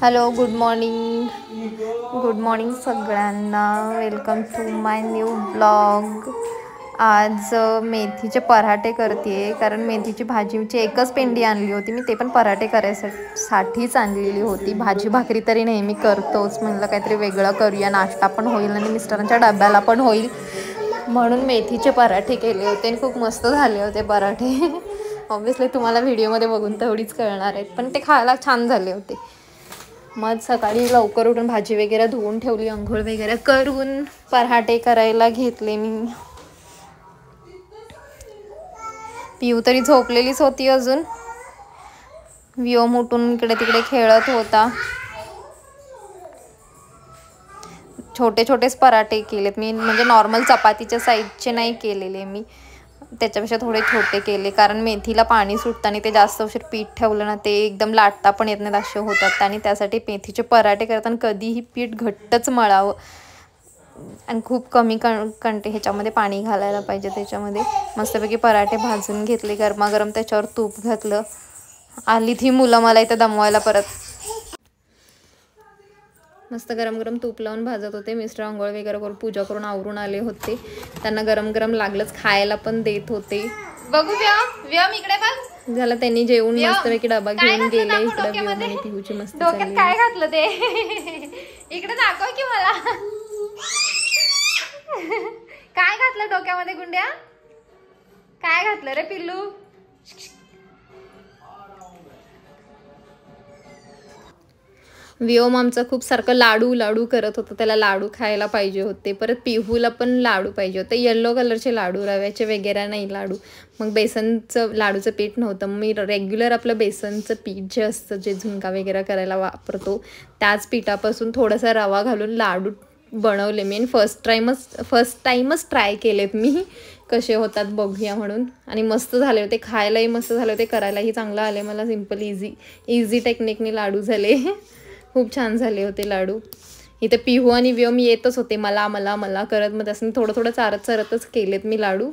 Hello, good morning सगळ्यांना. Welcome to my new blog. आज मेथीचे पराठे करते कारण मेथीची भाजीची एकच पेंडी आणली होती मी, ते पण पराठे करायसाठीच आणलेली होती. भाजी भाकरी तरी नेहमी करतोच, म्हणलं काहीतरी वेगळं करूया, नाश्ता पण होईल आणि मिस्टरांच्या डब्याला पण होईल, म्हणून मेथीचे पराठे केले होते आणि खूप मस्त झाले होते पराठे. ऑब्व्हियसली तुम्हाला व्हिडिओमध्ये बघून तेवढीच कळणार आहेत, पण ते खायला छान झाले होते. मग सकाळी लवकर उठून भाजी वगैरे धुवून ठेवली, अंघोळ वगैरे करून पराठे करायला घेतले मी. पिऊ तरी झोपलेलीच होती अजून. व्योम उठून इकडे तिकडे खेळत होता. छोटे छोटेच पराठे केलेत मी, म्हणजे नॉर्मल चपातीच्या साईजचे नाही केलेले मी, त्याच्यापेक्षा थोडे छोटे केले, कारण मेथीला पाणी सुटतं आणि ते जास्त उशीर पीठ ठेवलं ना ते एकदम लाटता पण येत नाहीत असे होतात. आणि त्यासाठी मेथीचे पराठे करताना कधीही पीठ घट्टच मळावं आणि खूप कमी ह्याच्यामध्ये पाणी घालायला पाहिजे. त्याच्यामध्ये मस्तपैकी पराठे भाजून घेतले, गरमागरम त्याच्यावर तूप घातलं. आली ती मुलं मला इथं दमवायला परत. मस्त गरम गरम तूप लावून भाजत होते. मिस्टर आंघोळ वगैरे करून पूजा करून आवरून आले होते, त्यांना गरम गरम लागलंच, खायला पण देत होते. बघू व्योम इकडे बघ. झालं, त्यांनी जेवून मस्तपैकी डबा घेऊन गेले. इकडे व्योम आणि पिहूची मस्त डोक्यात काय घातलं ते इकडे दाखव की मला. काय घातलं डोक्यामध्ये गुंड्या? काय घातलं रे पिल्लू? व्योम आमचा खूप सारखं लाडू करत होता, त्याला लाडू खायला पाहिजे होते. परत पिहूला पण लाडू पाहिजे होते, येल्लो कलरचे लाडू, रव्याचे वगैरे नाही लाडू. मग बेसनचं लाडूचं पीठ नव्हतं, मी रेग्युलर आपलं बेसनचं पीठ जे असतं, जे झुणका वगैरे करायला वापरतो, त्याच पिठापासून थोडासा रवा घालून लाडू बनवले मी. आणि फर्स्ट टाईमच ट्राय केलेत मी, कसे होतात बघूया म्हणून. आणि मस्त झाले होते, खायलाही मस्त झाले होते, करायलाही चांगलं आले मला. सिम्पल इझी टेक्निकने लाडू झाले. खूप छान झाले होते लाडू. इथे पिहू आणि व्योम येतच होते मला मला मला करत, मग त्यासनी थोडं थोडं चारतच केलेत मी लाडू.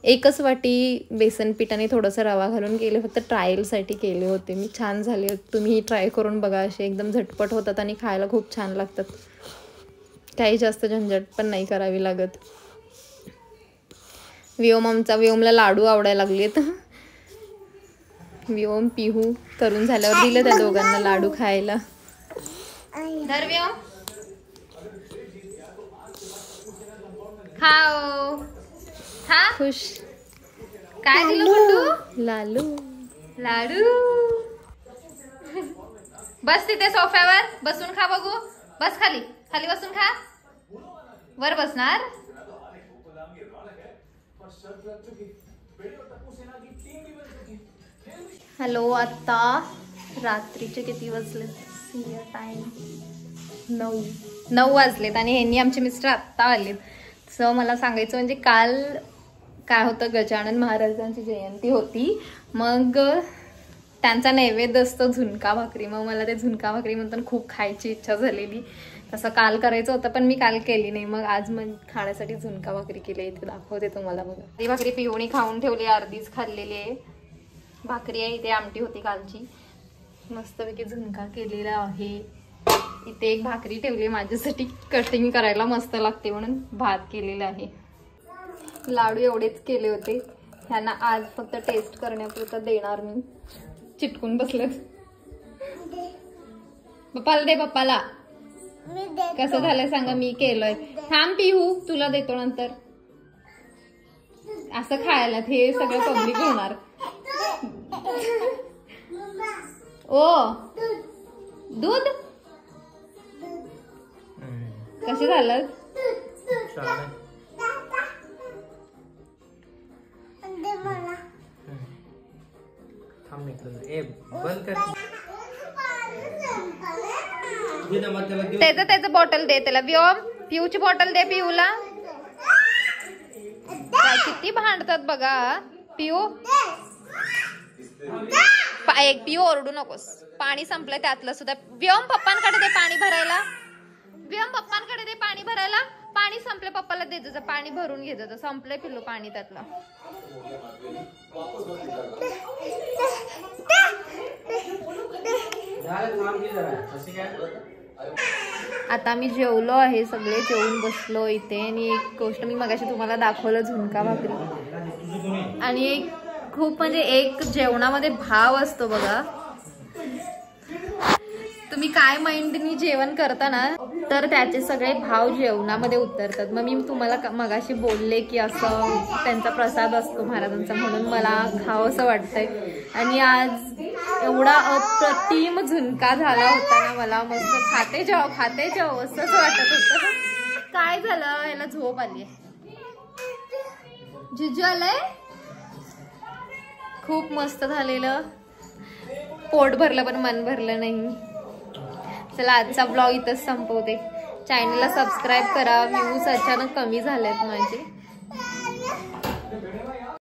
एकच वाटी बेसन पीठ आणि थोडंसं रवा घालून केले, फक्त ट्रायलसाठी केले होते मी. छान झाले होते, तुम्ही ट्राय करून बघा. असे एकदम झटपट होतात आणि खायला खूप छान लागतात. काही जास्त झंझट पण नाही करावी लागत. व्योमला लाडू आवडायला लागलेत. व्योम पिहू करून झाल्यावर दिलं त्या दोघांना लाडू खायला. खाओ खा खुश. काय दिलं गुंडू? लाडू. बस तिथे सोफ्यावर बसून खा बघू. बस खाली बसून खा. वर बसणार? हॅलो, आता रात्रीचे किती वाजले? टाइम 9 वाजलेत आणि ह्यांनी आमचे मिस्टर आत्ता आलेत. सो मला सांगायचं म्हणजे काल काय होतं, गजानन महाराजांची जयंती होती. मग त्यांचा नैवेद्य असतो झुणका भाकरी. मग मला ते झुणका भाकरी म्हणताना खूप खायची इच्छा झालेली. तसं काल करायचं होतं पण मी काल केली नाही. मग आज मग खाण्यासाठी झुणका भाकरी केली. इथे दाखवते तुम्हाला बघा. ती भाकरी पिऊनी खाऊन ठेवली, अर्धीच खाल्लेली आहे. भाकरी आहे, इथे आमटी होती कालची. मस्तपैकी झुणका केलेला आहे. इथे एक भाकरी ठेवली माझ्यासाठी, कटिंग करायला मस्त लागते म्हणून भात केलेला आहे. लाडू एवढेच केले होते, ह्यांना आज फक्त टेस्ट करण्यापुरतं देणार मी. चिटकून बसलेत. पप्पाला दे, पप्पाला. कसं झालंय सांगा, मी केलंय. थांब पिहू, तुला देतो नंतर. असं खायला हे सगळं पब्लिक होणार. ओ दूध कसे झालं? त्याचं बॉटल दे त्याला. व्योम, पिऊची बॉटल दे पिऊला. किती भांडतात बघा. पिऊ पिऊ ओरडू नकोस. पाणी संपलंय त्यातलं सुद्धा. व्योम, पप्पांकडे दे पाणी भरायला. व्योम, पप्पांकडे दे पाणी भरायला. पाणी संपलं, पप्पाला देत जा, पाणी भरून घेत जा. संपलंय पिल्लू पाणी त्यातलं. आता मी जेवलो आहे, सगळे जेवून बसलो इथे. आणि एक गोष्ट मी मगाशी तुम्हाला दाखवलं, झुणका भाकरी. आणि एक खूप म्हणजे एक जेवणामध्ये भाव असतो बघा. तुम्ही काय माइंडनी जेवण करता ना, तर त्याचे सगळे भाव जेवणामध्ये उतरतात. मग मी तुम्हाला मगाशी बोलले की असं त्यांचा प्रसाद असतो महाराजांचा, म्हणून मला खावं असं वाटतंय. आणि आज एवढा अप्रतिम झुणका झाला होता ना, मला मस्त खाते जाओ असंच वाटत होतं. काय झालं, याला झोप आली. जिजू आलंय. खूप मस्त झालेलं, पोट भरलं पण मन भरलं नाही. चला आजचा ब्लॉग इथंच संपवते. चॅनलला सबस्क्राईब करा. व्ह्यूज अचानक कमी झालेत माझे.